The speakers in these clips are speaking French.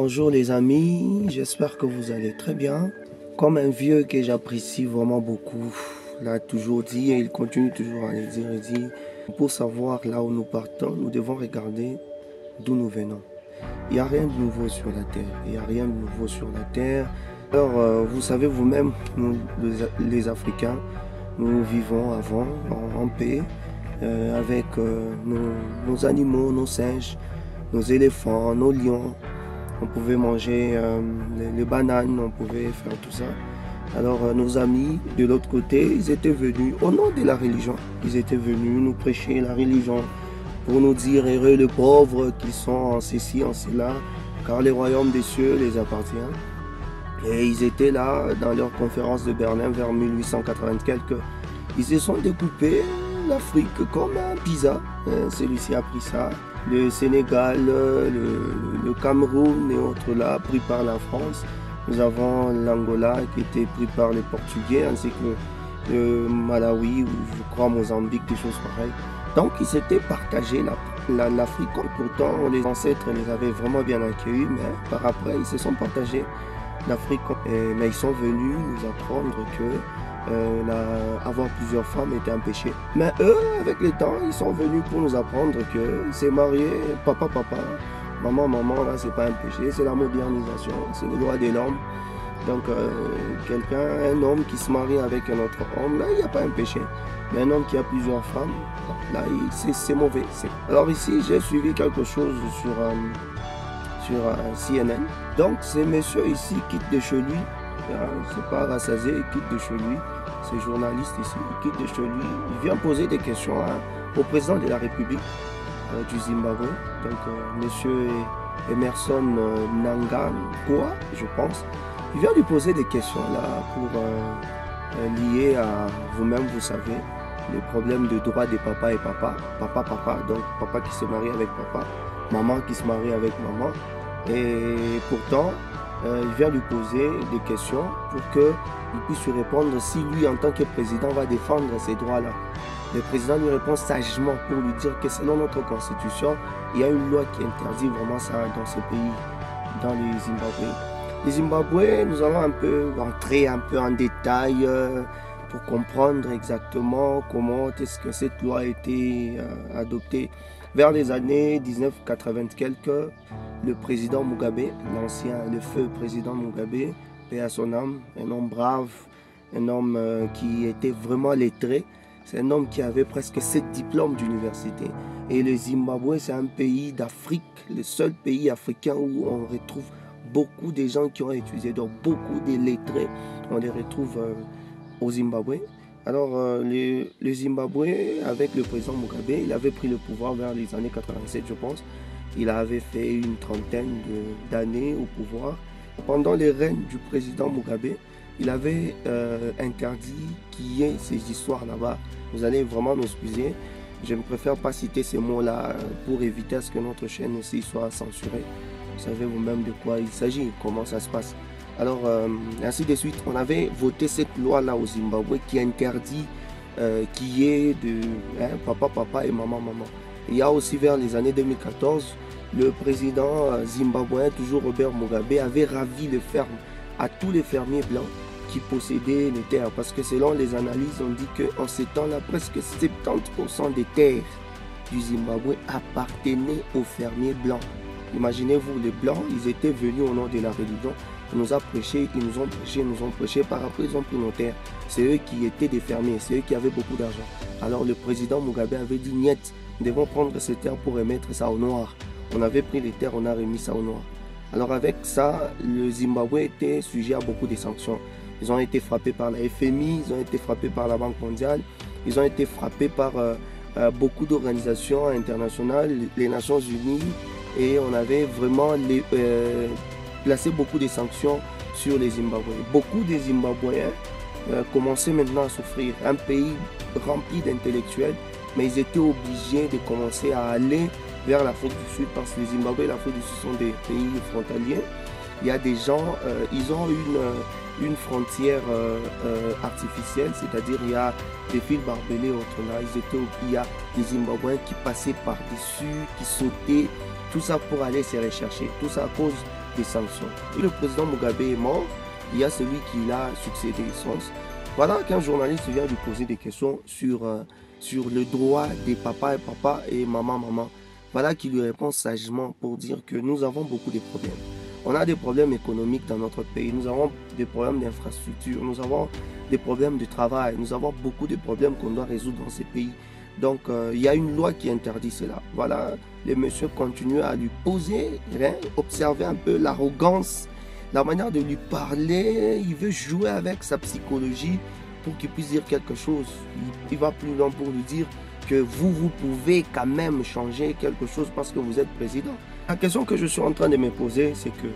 Bonjour les amis, j'espère que vous allez très bien. Comme un vieux que j'apprécie vraiment beaucoup l'a toujours dit et il continue toujours à le dire, il dit, pour savoir là où nous partons, nous devons regarder d'où nous venons. Il n'y a rien de nouveau sur la terre, il n'y a rien de nouveau sur la terre. Alors vous savez vous-même, nous les Africains, nous vivons avant en paix avec nos animaux, nos singes, nos éléphants, nos lions. On pouvait manger les bananes, on pouvait faire tout ça. Alors nos amis de l'autre côté, ils étaient venus au nom de la religion. Ils étaient venus nous prêcher la religion pour nous dire heureux les pauvres qui sont en ceci, en cela, car le royaume des cieux les appartient. Et ils étaient là dans leur conférence de Berlin vers 1880 quelques. Ils se sont découpés l'Afrique comme un pizza. Celui-ci a pris ça. Le Sénégal, le Cameroun et autres là, pris par la France. Nous avons l'Angola qui était pris par les Portugais, ainsi que le Malawi ou je crois Mozambique, des choses pareilles. Donc ils s'étaient partagés l'Afrique. Pourtant les ancêtres les avaient vraiment bien accueillis, mais par après ils se sont partagés l'Afrique. Mais ils sont venus nous apprendre que avoir plusieurs femmes était un péché. Mais eux, avec le temps, ils sont venus pour nous apprendre que c'est marié, papa, maman, là, c'est pas un péché, c'est la modernisation, c'est le droit de l'homme. Donc, un homme qui se marie avec un autre homme, là, il n'y a pas un péché. Mais un homme qui a plusieurs femmes, là, c'est mauvais. Alors ici, j'ai suivi quelque chose sur CNN. Donc, ces messieurs ici quittent de chez lui. C'est pas rassasié, il quitte de chez lui. Ces journalistes ici, il quitte de chez lui. Il vient poser des questions au président de la République du Zimbabwe. Donc, monsieur Emerson Mnangagwa, je pense. Il vient lui poser des questions là pour lier à vous-même, vous savez, les problèmes de droit des papas et papa. Papa, donc papa qui se marie avec papa, maman qui se marie avec maman. Et pourtant, il vient lui poser des questions pour qu'il puisse lui répondre si lui, en tant que président, va défendre ces droits-là. Le président lui répond sagement pour lui dire que selon notre constitution, il y a une loi qui interdit vraiment ça dans ce pays, dans le Zimbabwe. Le Zimbabwe, nous allons un peu entrer un peu en détail pour comprendre exactement comment est-ce que cette loi a été adoptée. Vers les années 1980 quelques, le président Mugabe, le feu président Mugabe, paix à son âme, un homme brave, un homme qui était vraiment lettré. C'est un homme qui avait presque 7 diplômes d'université. Et le Zimbabwe, c'est un pays d'Afrique, le seul pays africain où on retrouve beaucoup de gens qui ont étudié, donc beaucoup de lettrés, on les retrouve au Zimbabwe. Alors, le Zimbabwe, avec le président Mugabe, il avait pris le pouvoir vers les années 87, je pense. Il avait fait une trentaine d'années au pouvoir. Pendant les règnes du président Mugabe, il avait interdit qu'il y ait ces histoires là-bas. Vous allez vraiment m'excuser. Je ne préfère pas citer ces mots-là pour éviter à ce que notre chaîne aussi soit censurée. Vous savez vous-même de quoi il s'agit, comment ça se passe. Alors, ainsi de suite, on avait voté cette loi-là au Zimbabwe qui interdit qu'il y ait de papa et maman. Il y a aussi vers les années 2014, le président zimbabwéen, toujours Robert Mugabe, avait ravi les fermes à tous les fermiers blancs qui possédaient les terres. Parce que selon les analyses, on dit qu'en ces temps-là, presque 70% des terres du Zimbabwe appartenaient aux fermiers blancs. Imaginez-vous, les blancs, ils étaient venus au nom de la religion. Ils nous ont prêché, ils nous ont prêché, par après ils ont pris nos terres. C'est eux qui étaient des fermiers, c'est eux qui avaient beaucoup d'argent. Alors le président Mugabe avait dit, niet, nous devons prendre ces terres pour remettre ça au noir. On avait pris les terres, on a remis ça au noir. Alors avec ça, le Zimbabwe était sujet à beaucoup de sanctions. Ils ont été frappés par la FMI, ils ont été frappés par la Banque mondiale, ils ont été frappés par beaucoup d'organisations internationales, les Nations Unies, et on avait vraiment placé beaucoup de sanctions sur les Zimbabwéens. Beaucoup de Zimbabwéens commençaient maintenant à souffrir. Un pays rempli d'intellectuels, mais ils étaient obligés de commencer à aller vers l'Afrique du Sud parce que le Zimbabwe et l'Afrique du Sud sont des pays frontaliers. Il y a des gens, ils ont une frontière artificielle, c'est-à-dire il y a des fils barbelés autres là. Il y a des Zimbabwéens qui passaient par-dessus, qui sautaient, tout ça pour aller se rechercher. Tout ça à cause des sanctions. Et le président Mugabe est mort, il y a celui qui l'a succédé. Voilà qu'un journaliste vient lui poser des questions sur le droit des papas et maman. Voilà qu'il lui répond sagement pour dire que nous avons beaucoup de problèmes. On a des problèmes économiques dans notre pays, nous avons des problèmes d'infrastructure, nous avons des problèmes de travail, nous avons beaucoup de problèmes qu'on doit résoudre dans ces pays. Donc il y a une loi qui interdit cela. Voilà, le monsieur continue à lui poser, observer un peu l'arrogance, la manière de lui parler. Il veut jouer avec sa psychologie pour qu'il puisse dire quelque chose. Il va plus loin pour lui dire que vous pouvez quand même changer quelque chose parce que vous êtes président. La question que je suis en train de me poser, c'est que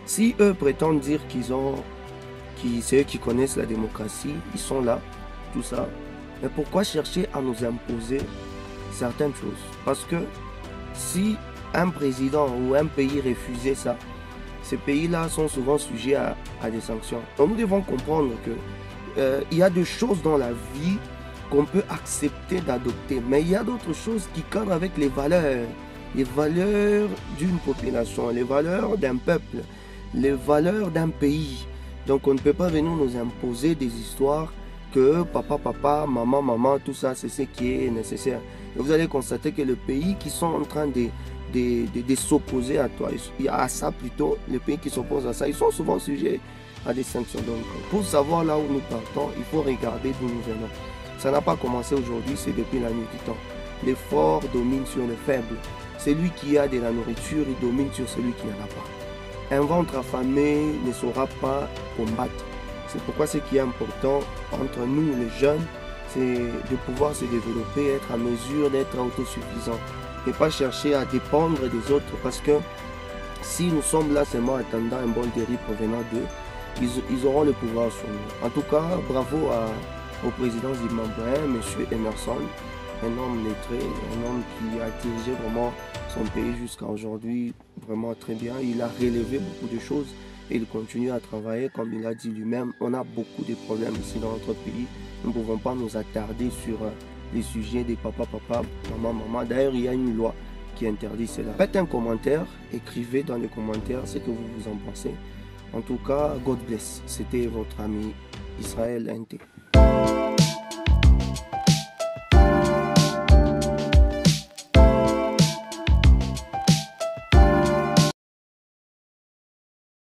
si eux prétendent dire c'est eux qui connaissent la démocratie, ils sont là, tout ça, mais pourquoi chercher à nous imposer certaines choses? Parce que si un président ou un pays refusait ça, ces pays-là sont souvent sujets à des sanctions. Donc nous devons comprendre que il y a des choses dans la vie qu'on peut accepter d'adopter, mais il y a d'autres choses qui cadrent avec les valeurs d'une population, les valeurs d'un peuple, les valeurs d'un pays. Donc on ne peut pas venir nous imposer des histoires que papa, maman, tout ça c'est ce qui est nécessaire. Et vous allez constater que les pays qui sont en train de s'opposer à toi, à ça plutôt, les pays qui s'opposent à ça, ils sont souvent sujets à des sanctions. Donc pour savoir là où nous partons, il faut regarder d'où nous venons. Ça n'a pas commencé aujourd'hui, c'est depuis la nuit du temps. Les forts dominent sur les faibles. Celui qui a de la nourriture, il domine sur celui qui n'en a pas. Un ventre affamé ne saura pas combattre. C'est pourquoi ce qui est important entre nous, les jeunes, c'est de pouvoir se développer, être à mesure d'être autosuffisant. Et pas chercher à dépendre des autres, parce que si nous sommes là seulement attendant un bon dérive provenant d'eux, ils auront le pouvoir sur nous. En tout cas, bravo au président zimbabwéen, M. Emerson, un homme lettré, un homme qui a dirigé vraiment son pays jusqu'à aujourd'hui vraiment très bien. Il a relevé beaucoup de choses et il continue à travailler. Comme il a dit lui-même, on a beaucoup de problèmes ici dans notre pays. Nous ne pouvons pas nous attarder sur les sujets des papa, maman. D'ailleurs, il y a une loi qui interdit cela. Faites un commentaire, écrivez dans les commentaires ce que vous en pensez. En tout cas, God bless. C'était votre ami Israël NT.